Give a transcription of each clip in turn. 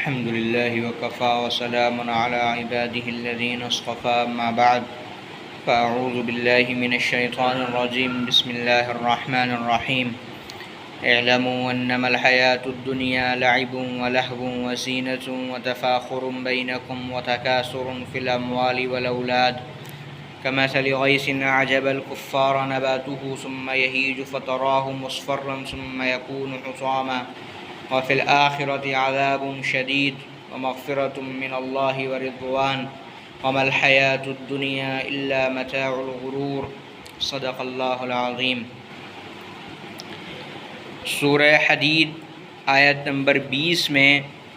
الحمد لله وكفى وسلام على عباده الذين اصطفى أما بعد فأعوذ بالله من الشيطان الرجيم بسم الله الرحمن الرحيم اعلموا أنما الحياة الدنيا لعب ولهو وزينة وتفاخر بينكم وتكاثر في الأموال والأولاد كمثل غيث أعجب الكفار نباته ثم يهيج فتراه مصفرا ثم يكون حطاما وفي الآخرة عذاب شديد ومغفرة من الله ورضوان وما الحياة الدنيا إلا متاع الغرور صدق اللہ العظیم۔ سورہ حدید آیت نمبر 20 میں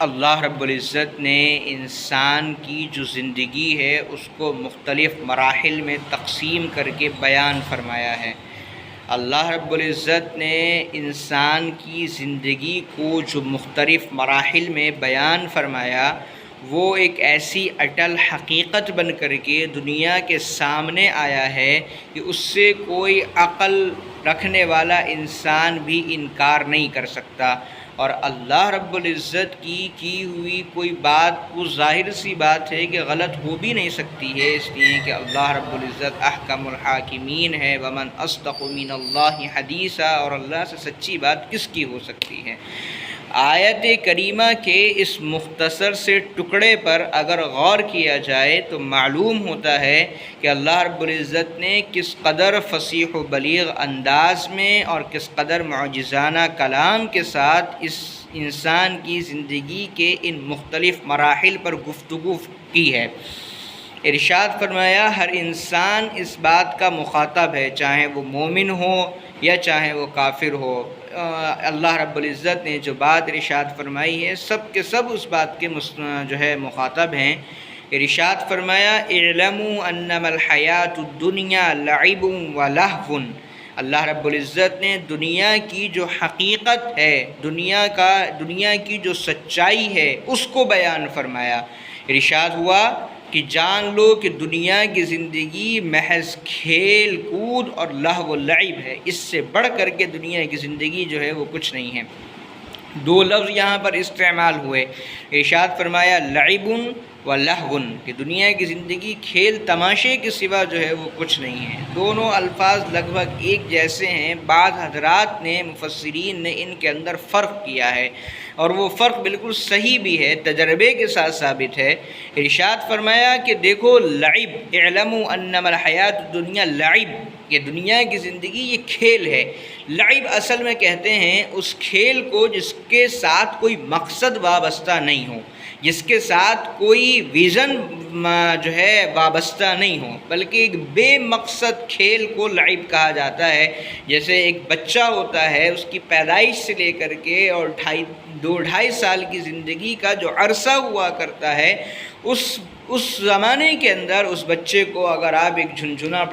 اللہ رب العزت نے انسان کی جو زندگی ہے اس کو مختلف مراحل میں تقسیم کر کے بیان فرمایا ہے۔ اللہ رب العزت نے انسان کی زندگی کو جو مختلف مراحل میں بیان فرمایا وہ ایک ایسی اٹل حقیقت بن کر کے دنیا کے سامنے آیا ہے کہ اس سے کوئی عقل رکھنے والا انسان بھی انکار نہیں کر سکتا، اور اللہ رب العزت کی ہوئی کوئی بات وہ ظاہر سی بات ہے کہ غلط ہو بھی نہیں سکتی ہے، اس لیے کہ اللہ رب العزت احکم الحاکمین ہے۔ ومن اصدق من اللہ حدیثا، اور اللہ سے سچی بات کس کی ہو سکتی ہے۔ آیت کریمہ کے اس مختصر سے ٹکڑے پر اگر غور کیا جائے تو معلوم ہوتا ہے کہ اللہ رب العزت نے کس قدر فصیح و بلیغ انداز میں اور کس قدر معجزانہ کلام کے ساتھ اس انسان کی زندگی کے ان مختلف مراحل پر گفتگو کی ہے۔ ارشاد فرمایا ہر انسان اس بات کا مخاطب ہے، چاہے وہ مومن ہو یا چاہے وہ کافر ہو۔ اللہ رب العزت نے جو بات ارشاد فرمائی ہے سب کے سب اس بات کے مخاطب ہیں۔ ارشاد فرمایا اعلموا انما الحیات الدنیا لعب ولہو۔ اللہ رب العزت نے دنیا کی جو حقیقت ہے، دنیا کی جو سچائی ہے اس کو بیان فرمایا۔ ارشاد ہوا کہ جان لو کہ دنیا کی زندگی محض کھیل کود اور لہو و لعب ہے، اس سے بڑھ کر کے دنیا کی زندگی جو ہے وہ کچھ نہیں ہے۔ دو لفظ یہاں پر استعمال ہوئے، ارشاد فرمایا لعب و لہو، کہ دنیا کی زندگی کھیل تماشے کے سوا جو ہے وہ کچھ نہیں ہے۔ دونوں الفاظ لگ بھگ ایک جیسے ہیں، بعض حضرات نے مفسرین نے ان کے اندر فرق کیا ہے، اور وہ فرق بالکل صحیح بھی ہے، تجربے کے ساتھ ثابت ہے۔ ارشاد فرمایا کہ دیکھو لعب، اعلموا انما الحیات الدنیا لعب، کہ دنیا کی زندگی یہ کھیل ہے۔ لعب اصل میں کہتے ہیں اس کھیل کو جس کے ساتھ کوئی مقصد وابستہ نہیں ہو، جس کے ساتھ کوئی ویژن جو ہے وابستہ نہیں ہو، بلکہ ایک بے مقصد کھیل کو لعب کہا جاتا ہے۔ جیسے ایک بچہ ہوتا ہے، اس کی پیدائش سے لے کر کے اور 2-2.5 سال کی زندگی کا جو عرصہ ہوا کرتا ہے، اس زمانے کے اندر اس بچے کو اگر آپ ایک جھنجھنا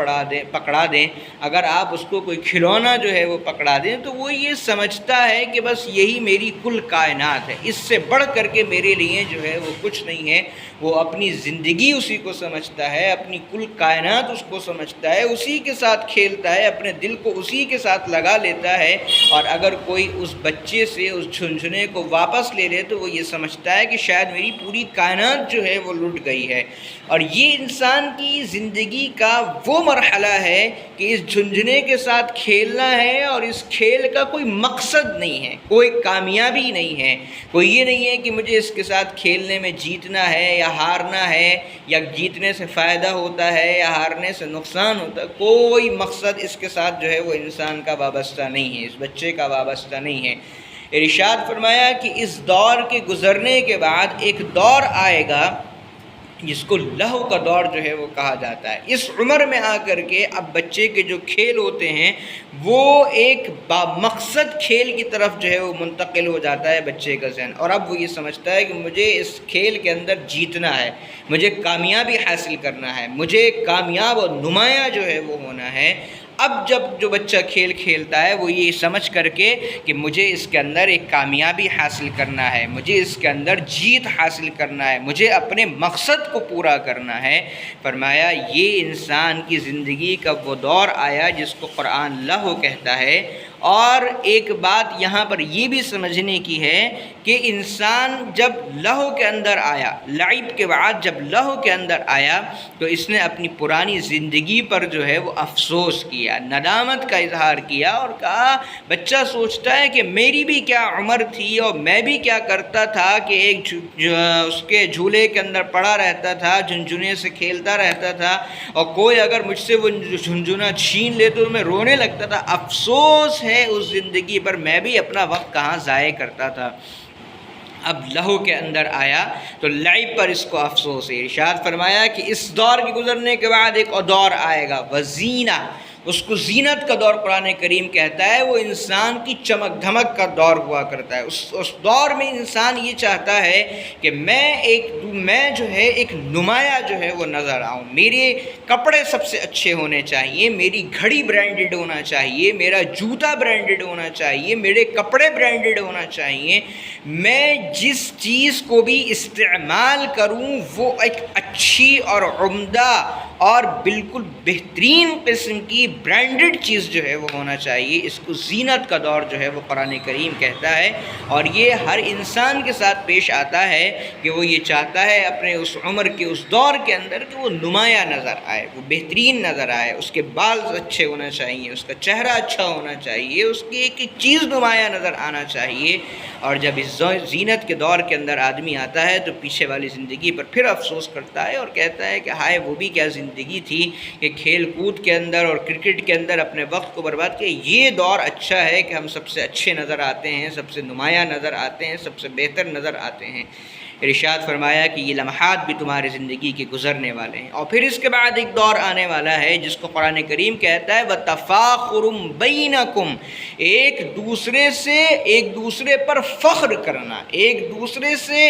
پکڑا دیں، اگر آپ اس کو کوئی کھلونا جو ہے وہ پکڑا دیں، تو وہ یہ سمجھتا ہے کہ بس یہی میری کل کائنات ہے، اس سے بڑھ کر کے میرے لیے جو ہے وہ کچھ نہیں ہے۔ وہ اپنی زندگی اسی کو سمجھتا ہے، اپنی کل کائنات اس کو سمجھتا ہے، اسی کے ساتھ کھیلتا ہے، اپنے دل کو اسی کے ساتھ لگا لیتا ہے، اور اگر کوئی اس بچے سے اس جھنجھنے کو واپس لے لے تو وہ یہ سمجھتا ہے کہ شاید میری پوری کائنات جو ہے وہ لٹ گئی ہے۔ اور یہ انسان کی زندگی کا وہ مرحلہ ہے کہ اس جھنجھنے کے ساتھ کھیلنا ہے، اور اس کھیل کا کوئی مقصد نہیں ہے، کوئی کامیابی نہیں ہے، کوئی یہ نہیں ہے کہ مجھے اس کے ساتھ کھیلنے میں جیتنا ہے یا ہارنا ہے، یا جیتنے سے فائدہ ہوتا ہے یا ہارنے سے نقصان ہوتا ہے۔ کوئی مقصد اس کے ساتھ جو ہے وہ انسان کا وابستہ نہیں ہے، اس بچے کا وابستہ نہیں ہے۔ ارشاد فرمایا کہ اس دور کے گزرنے کے بعد ایک دور آئے گا جس کو لہو کا دور جو ہے وہ کہا جاتا ہے۔ اس عمر میں آ کر کے اب بچے کے جو کھیل ہوتے ہیں وہ ایک بامقصد کھیل کی طرف جو ہے وہ منتقل ہو جاتا ہے بچے کا ذہن، اور اب وہ یہ سمجھتا ہے کہ مجھے اس کھیل کے اندر جیتنا ہے، مجھے کامیابی حاصل کرنا ہے، مجھے کامیاب اور نمایاں جو ہے وہ ہونا ہے۔ اب جب جو بچہ کھیل کھیلتا ہے وہ یہ سمجھ کر کے کہ مجھے اس کے اندر ایک کامیابی حاصل کرنا ہے، مجھے اس کے اندر جیت حاصل کرنا ہے، مجھے اپنے مقصد کو پورا کرنا ہے۔ فرمایا یہ انسان کی زندگی کا وہ دور آیا جس کو قرآن لہو کہتا ہے، اور ایک بات یہاں پر یہ بھی سمجھنے کی ہے کہ انسان جب لہو کے اندر آیا، لعب کے بعد جب لہو کے اندر آیا تو اس نے اپنی پرانی زندگی پر جو ہے وہ افسوس کیا، ندامت کا اظہار کیا اور کہا، بچہ سوچتا ہے کہ میری بھی کیا عمر تھی اور میں بھی کیا کرتا تھا کہ ایک اس کے جھولے کے اندر پڑا رہتا تھا، جھنجھنے سے کھیلتا رہتا تھا، اور کوئی اگر مجھ سے وہ جھنجھنا چھین لے تو میں رونے لگتا تھا۔ افسوس ہے اس زندگی پر، میں بھی اپنا وقت کہاں ضائع کرتا تھا۔ اب لہو کے اندر آیا تو لعب پر اس کو افسوس ہے۔ ارشاد فرمایا کہ اس دور کے گزرنے کے بعد ایک اور دور آئے گا، وزینہ، اس کو زینت کا دور قرآن کریم کہتا ہے، وہ انسان کی چمک دھمک کا دور ہوا کرتا ہے۔ اس دور میں انسان یہ چاہتا ہے کہ میں جو ہے ایک نمایاں جو ہے وہ نظر آؤں، میرے کپڑے سب سے اچھے ہونے چاہیے، میری گھڑی برانڈڈ ہونا چاہیے، میرا جوتا برانڈڈ ہونا چاہیے، میرے کپڑے برانڈڈ ہونا چاہیے، میں جس چیز کو بھی استعمال کروں وہ ایک اچھی اور عمدہ اور بالکل بہترین قسم کی برانڈڈ چیز جو ہے وہ ہونا چاہیے۔ اس کو زینت کا دور جو ہے وہ قرآن کریم کہتا ہے، اور یہ ہر انسان کے ساتھ پیش آتا ہے کہ وہ یہ چاہتا ہے اپنے اس عمر کے اس دور کے اندر کہ وہ نمایاں نظر آئے، وہ بہترین نظر آئے، اس کے بال اچھے ہونا چاہیے، اس کا چہرہ اچھا ہونا چاہیے، اس کی ایک ایک چیز نمایاں نظر آنا چاہیے۔ اور جب اس زینت کے دور کے اندر آدمی آتا ہے تو پیچھے والی زندگی پر پھر افسوس کرتا ہے اور کہتا ہے کہ ہائے وہ بھی کیا زندگی تھی کہ کھیل کود کے اندر اور کرکٹ کے اندر اپنے وقت کو برباد کیا۔ یہ دور اچھا ہے کہ ہم سب سے اچھے نظر آتے ہیں، سب سے نمایاں نظر آتے ہیں، سب سے بہتر نظر آتے ہیں۔ ارشاد فرمایا کہ یہ لمحات بھی تمہاری زندگی کے گزرنے والے ہیں، اور پھر اس کے بعد ایک دور آنے والا ہے جس کو قرآن کریم کہتا ہے وَتَفَاخُرٌ بَيْنَكُمْ، ایک دوسرے پر فخر کرنا، ایک دوسرے سے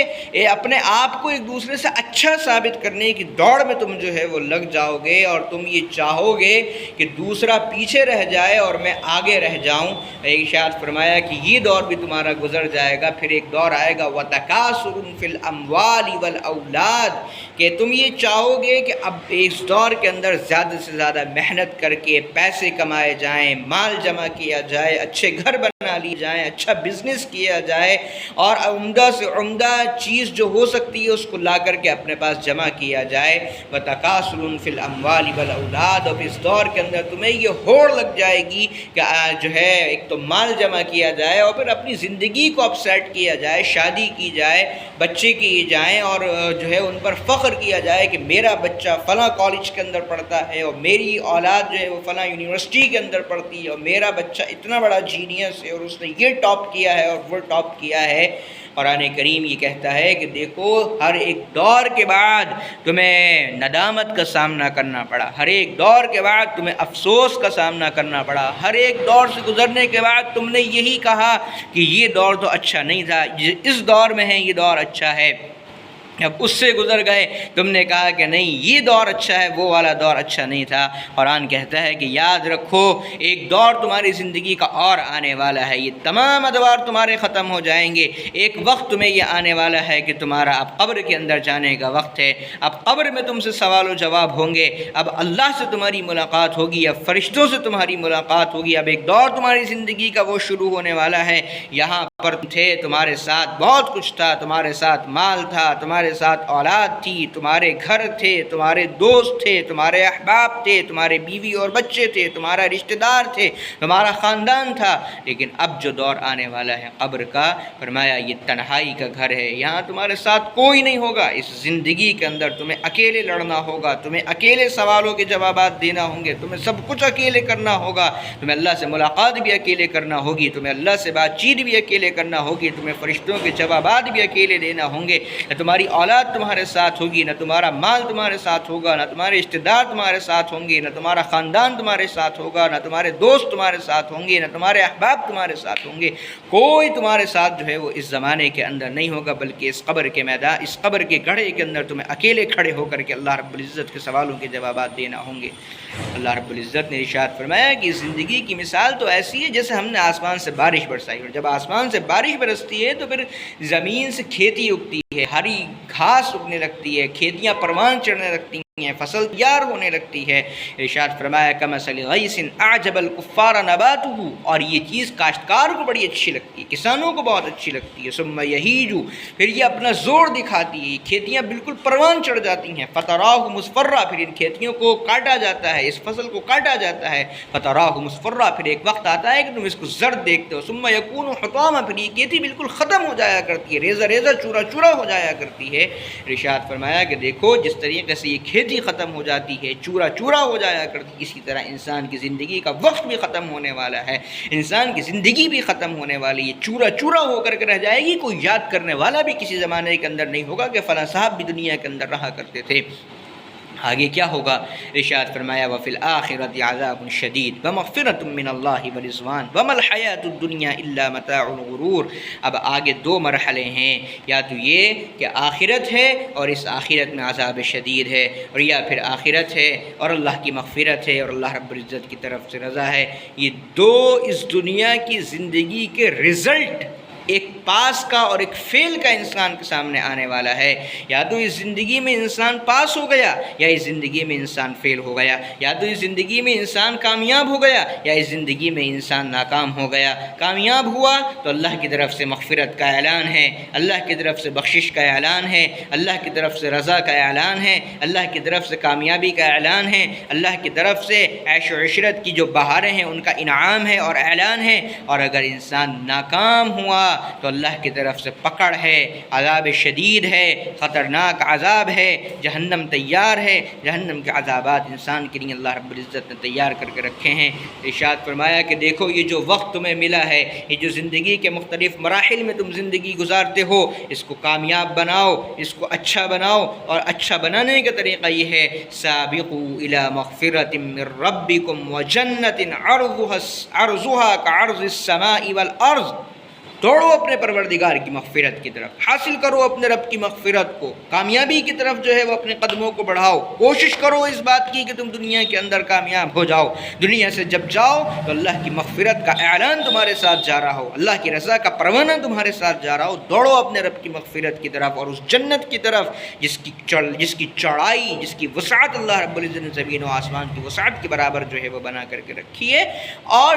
اپنے آپ کو ایک دوسرے سے اچھا ثابت کرنے کی دوڑ میں تم جو ہے وہ لگ جاؤ گے، اور تم یہ چاہو گے کہ دوسرا پیچھے رہ جائے اور میں آگے رہ جاؤں۔ ارشاد فرمایا کہ یہ دور بھی تمہارا گزر جائے گا، پھر ایک دور آئے گا وَتَكَاثُرٌ فِي الْأَمْوَالِ وَالْأَوْلَادِ، کہ تم یہ چاہو گے کہ اب اس دور کے اندر زیادہ سے زیادہ محنت کر کے پیسے کمائے جائیں، مال جمع کیا جائے، اچھے گھر بنا لی جائیں، اچھا بزنس کیا جائے، اور عمدہ سے عمدہ چیز جو ہو سکتی ہے اس کو لا کر کے اپنے پاس جمع کیا جائے۔ وَتَكَاثُرٌ فِي الْأَمْوَالِ وَالْأَوْلَادِ، اور اس دور کے اندر تمہیں یہ ہوڑ لگ جائے گی کہ جو ہے ایک تو مال جمع کیا جائے اور پھر اپنی زندگی کو اپ سیٹ کیا جائے، شادی کی جائے، بچے کیے جائیں، اور جو ہے ان پر فخر کیا جائے کہ میرا بچہ فلاں کالج کے اندر پڑھتا ہے، اور میری اولاد جو ہے وہ فلاں یونیورسٹی کے اندر پڑھتی ہے، اور میرا بچہ اتنا بڑا جینیس ہے اور اس نے یہ ٹاپ کیا ہے اور وہ ٹاپ کیا ہے۔ قرآن کریم یہ کہتا ہے کہ دیکھو ہر ایک دور کے بعد تمہیں ندامت کا سامنا کرنا پڑا، ہر ایک دور کے بعد تمہیں افسوس کا سامنا کرنا پڑا، ہر ایک دور سے گزرنے کے بعد تم نے یہی کہا کہ یہ دور تو اچھا نہیں تھا، اس دور میں ہے یہ دور اچھا ہے۔ اب اس سے گزر گئے، تم نے کہا کہ نہیں یہ دور اچھا ہے، وہ والا دور اچھا نہیں تھا۔ قرآن کہتا ہے کہ یاد رکھو ایک دور تمہاری زندگی کا اور آنے والا ہے، یہ تمام ادوار تمہارے ختم ہو جائیں گے، ایک وقت تمہیں یہ آنے والا ہے کہ تمہارا اب قبر کے اندر جانے کا وقت ہے، اب قبر میں تم سے سوال و جواب ہوں گے، اب اللہ سے تمہاری ملاقات ہوگی، اب فرشتوں سے تمہاری ملاقات ہوگی، اب ایک دور تمہاری زندگی کا وہ شروع ہونے والا ہے۔ یہاں پر تھے، تمہارے ساتھ بہت کچھ تھا، تمہارے ساتھ مال تھا، تمہارے ساتھ اولاد تھی، تمہارے گھر تھے، تمہارے دوست تھے، تمہارے احباب تھے، تمہارے بیوی اور بچے تھے، تمہارا رشتہ دار تھے، تمہارا خاندان تھا، لیکن اب جو دور آنے والا ہے قبر کا، فرمایا یہ تنہائی کا گھر ہے، یہاں تمہارے ساتھ کوئی نہیں ہوگا، اس زندگی کے اندر تمہیں اکیلے لڑنا ہوگا، تمہیں اکیلے سوالوں کے جوابات دینا ہوں گے، تمہیں سب کچھ اکیلے کرنا ہوگا، تمہیں اللہ سے ملاقات بھی اکیلے کرنا ہوگی، تمہیں اللہ سے بات چیت بھی اکیلے کرنا ہوگی، تمہیں فرشتوں کے جوابات بھی اکیلے دینا ہوں گے، نہ تمہاری اولاد تمہارے ساتھ ہوگی، نہ تمہارا مال تمہارے ساتھ ہوگا، نہ تمہارے رشتہ دار تمہارے ساتھ ہوں گے، نہ تمہارا خاندان تمہارے ساتھ ہوگا، نہ تمہارے دوست تمہارے ساتھ ہوں گے، نہ تمہارے احباب تمہارے ساتھ ہوں گے، کوئی تمہارے ساتھ جو ہے وہ اس زمانے کے اندر نہیں ہوگا، بلکہ اس قبر کے میدان، اس قبر کے گڑھے کے اندر تمہیں اکیلے کھڑے ہو کر کے اللہ رب العزت کے سوالوں کے جوابات دینا ہوں گے۔ اللہ رب العزت نے ارشاد فرمایا کہ زندگی کی مثال تو ایسی ہے جیسے ہم نے آسمان سے بارش برسائی، اور جب آسمان سے بارش برستی ہے تو پھر زمین سے کھیتی اگتی ہے، ہری گھاس اگنے لگتی ہے، کھیتیاں پروان چڑھنے لگتی ہیں، فصل تیار ہونے لگتی ہے۔ ارشاد فرمایا کمثل غیث اعجب الکفار نباتہ، اور یہ چیز کاشتکار کو بڑی اچھی لگتی ہے، کسانوں کو بہت اچھی لگتی ہے۔ ثم یہیج، پھر یہ اپنا زور دکھاتی ہے، کھیتیاں بالکل پروان چڑھ جاتی ہیں۔ فتراہ مصفرہ، پھر ان کھیتیوں کو کاٹا جاتا ہے، اس فصل کو کاٹا جاتا ہے۔ فتراہ مصفرہ، پھر ایک وقت آتا ہے کہ تم اس کو زرد دیکھتے ہو۔ ثم یکون حطاما، پھر یہ کھیتی بالکل ختم ہو جایا کرتی ہے، ریزہ ریزہ چورا چورا ہو جایا کرتی ہے۔ ارشاد فرمایا کہ دیکھو جس طریقے سے یہ کھیتی ختم ہو جاتی ہے، چورا چورا ہو جایا کرتی ہے، اسی طرح انسان کی زندگی کا وقت بھی ختم ہونے والا ہے، انسان کی زندگی بھی ختم ہونے والی ہے، چورا چورا ہو کر کے رہ جائے گی۔ کوئی یاد کرنے والا بھی کسی زمانے کے اندر نہیں ہوگا کہ فلاں صاحب بھی دنیا کے اندر رہا کرتے تھے۔ آگے کیا ہوگا؟ ارشاد فرمایا وفی الآخرۃ عذاب شدید ومغفرۃ من اللہ ورضوان وما الحیاۃ الدنیا الا متاع الغرور۔ اب آگے دو مرحلے ہیں، یا تو یہ کہ آخرت ہے اور اس آخرت میں عذاب شدید ہے، اور یا پھر آخرت ہے اور اللہ کی مغفرت ہے اور اللہ رب العزت کی طرف سے رضا ہے۔ یہ دو اس دنیا کی زندگی کے رزلٹ، ایک پاس کا اور ایک فیل کا انسان کے سامنے آنے والا ہے۔ یا تو اس زندگی میں انسان پاس ہو گیا یا اس زندگی میں انسان فیل ہو گیا، یا تو اس زندگی میں انسان کامیاب ہو گیا یا اس زندگی میں انسان ناکام ہو گیا۔ کامیاب ہوا تو اللہ کی طرف سے مغفرت کا اعلان ہے، اللہ کی طرف سے بخشش کا اعلان ہے، اللہ کی طرف سے رضا کا اعلان ہے، اللہ کی طرف سے کامیابی کا اعلان ہے، اللہ کی طرف سے عیش و عشرت کی جو بہاریں ہیں ان کا انعام ہے اور اعلان ہے۔ اور اگر انسان ناکام ہوا تو اللہ کی طرف سے پکڑ ہے، عذاب شدید ہے، خطرناک عذاب ہے، جہنم تیار ہے۔ جہنم کے عذابات انسان کے لیے اللہ رب العزت نے تیار کر کے رکھے ہیں۔ ارشاد فرمایا کہ دیکھو یہ جو وقت تمہیں ملا ہے، یہ جو زندگی کے مختلف مراحل میں تم زندگی گزارتے ہو، اس کو کامیاب بناؤ، اس کو اچھا بناؤ، اور اچھا بنانے کا طریقہ یہ ہے سابقوا الی مغفرۃ من ربکم وجنۃ عرضها كعرض السماء والارض۔ دوڑو اپنے پروردگار کی مغفرت کی طرف، حاصل کرو اپنے رب کی مغفرت کو، کامیابی کی طرف جو ہے وہ اپنے قدموں کو بڑھاؤ، کوشش کرو اس بات کی کہ تم دنیا کے اندر کامیاب ہو جاؤ۔ دنیا سے جب جاؤ تو اللہ کی مغفرت کا اعلان تمہارے ساتھ جا رہا ہو، اللہ کی رضا کا پروانہ تمہارے ساتھ جا رہا ہو۔ دوڑو اپنے رب کی مغفرت کی طرف اور اس جنت کی طرف جس کی چوڑائی، جس کی وسعت اللہ رب العزت نے زمین و آسمان کی وسعت کے برابر جو ہے وہ بنا کر کے رکھی ہے۔ اور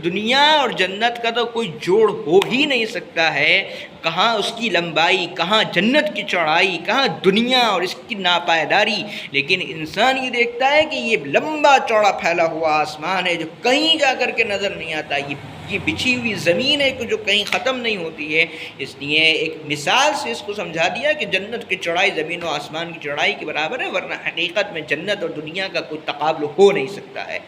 دنیا اور جنت کا تو کوئی جوڑ ہو ہی نہیں سکتا ہے، کہاں اس کی لمبائی، کہاں جنت کی چوڑائی، کہاں دنیا اور اس کی ناپائیداری۔ لیکن انسان یہ دیکھتا ہے کہ یہ لمبا چوڑا پھیلا ہوا آسمان ہے جو کہیں جا کر کے نظر نہیں آتا، یہ بچھی ہوئی زمین ہے کہ جو کہیں ختم نہیں ہوتی ہے۔ اس لیے ایک مثال سے اس کو سمجھا دیا کہ جنت کی چوڑائی زمین و آسمان کی چوڑائی کے برابر ہے، ورنہ حقیقت میں جنت اور دنیا کا کوئی تقابل ہو نہیں سکتا ہے۔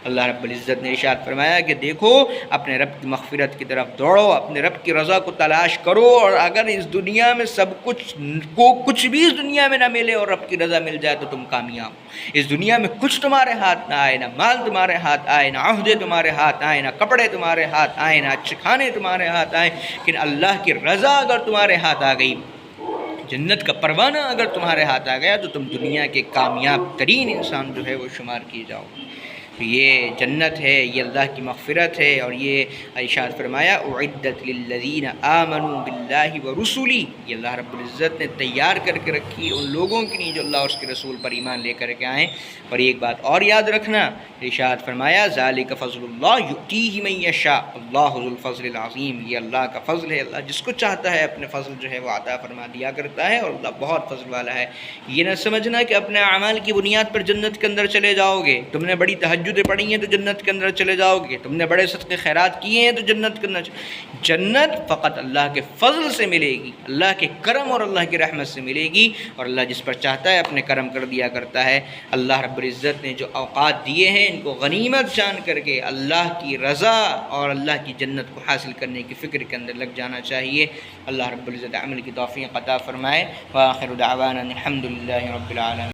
اللہ رب العزت نے ارشاد فرمایا کہ دیکھو اپنے رب کی مغفرت کی طرف دوڑو، اپنے رب کی رضا کو تلاش کرو، اور اگر اس دنیا میں سب کچھ بھی اس دنیا میں نہ ملے اور رب کی رضا مل جائے تو تم کامیاب ہو۔ اس دنیا میں کچھ تمہارے ہاتھ نہ آئے، نہ مال تمہارے ہاتھ آئے، نہ عہدے تمہارے ہاتھ آئے، نہ کپڑے تمہارے ہاتھ آئے، نہ اچھے کھانے تمہارے ہاتھ آئے، لیکن اللہ کی رضا اگر تمہارے ہاتھ آ گئی، جنت کا پروانہ اگر تمہارے ہاتھ آ گیا تو تم دنیا کے کامیاب ترین انسان جو ہے وہ شمار کیے جاؤ۔ تو یہ جنت ہے، یہ اللہ کی مغفرت ہے، اور یہ ارشاد فرمایا اعدت للذین آمنوا باللہ ورسلہ، یہ اللہ رب العزت نے تیار کر کے رکھی ان لوگوں کے لیے جو اللہ اور اس کے رسول پر ایمان لے کر کے آئیں۔ اور ایک بات اور یاد رکھنا، ارشاد فرمایا ذالک فضل اللہ یؤتیہ من یشاء اللہ ذو الفضل العظیم، یہ اللہ کا فضل ہے، اللہ جس کو چاہتا ہے اپنے فضل جو ہے وہ عطا فرما دیا کرتا ہے، اور اللہ بہت فضل والا ہے۔ یہ نہ سمجھنا کہ اپنے اعمال کی بنیاد پر جنت کے اندر چلے جاؤ گے، تم نے بڑی تہجدیں پڑھی ہیں تو جنت کے اندر چلے جاؤ گے، تم نے بڑے صدقے خیرات کیے ہیں تو جنت کے اندر جنت فقط اللہ کے فضل سے ملے گی، اللہ کے کرم اور اللہ کی رحمت سے ملے گی، اور اللہ جس پر چاہتا ہے اپنے کرم کر دیا کرتا ہے۔ اللہ رب العزت نے جو اوقات دیے ہیں ان کو غنیمت جان کر کے اللہ کی رضا اور اللہ کی جنت کو حاصل کرنے کی فکر کے اندر لگ جانا چاہیے۔ اللہ رب العزت عمل کی توفیق عطا فرمائے۔ وآخر دعوانا الحمد للہ رب العالمین۔